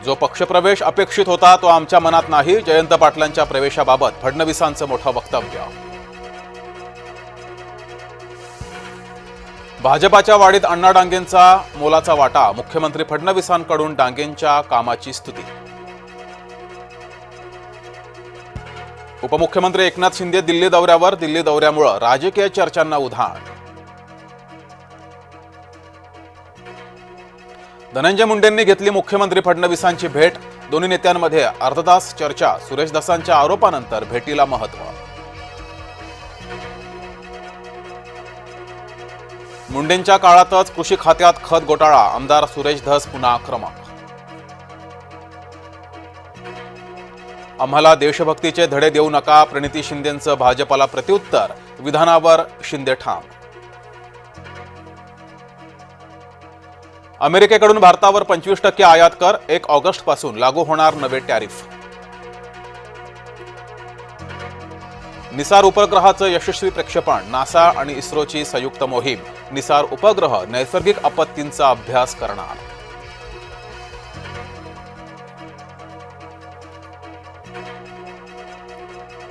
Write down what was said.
जो पक्षप्रवेश अपेक्षित होता तो आमच्या मनात नाही, जयंत पाटलांच्या प्रवेशाबाबत फडणवीसांचं मोठं वक्तव्य. भाजपाच्या वाढीत अण्णा डांगेंचा मोलाचा वाटा, मुख्यमंत्री फडणवीसांकडून डांगेंच्या कामाची स्तुती. उपमुख्यमंत्री एकनाथ शिंदे दिल्ली दौऱ्यावर, दिल्ली दौऱ्यामुळे राजकीय चर्चांना उधाण. धनंजय मुंडेंनी घेतली मुख्यमंत्री फडणवीसांची भेट, दोन्ही नेत्यांमध्ये अर्धा तास चर्चा, सुरेश धसांच्या आरोपानंतर भेटीला महत्त्व. मुंडेंच्या काळातच कृषी खात्यात खत घोटाळा, आमदार सुरेश धस पुन्हा आक्रमक. आम्हाला देशभक्तीचे धडे देऊ नका, प्रणिती शिंदेंचं भाजपाला प्रत्युत्तर, विधानावर शिंदे ठाम. अमेरिकेकडून भारतावर 25% आयात कर, 1 ऑगस्टपासून लागू होणार नवे टॅरिफ. निसार उपग्रहाचं यशस्वी प्रक्षेपण, नासा आणि इस्रोची संयुक्त मोहीम. निसार उपग्रह नैसर्गिक आपत्तींचा अभ्यास करणार.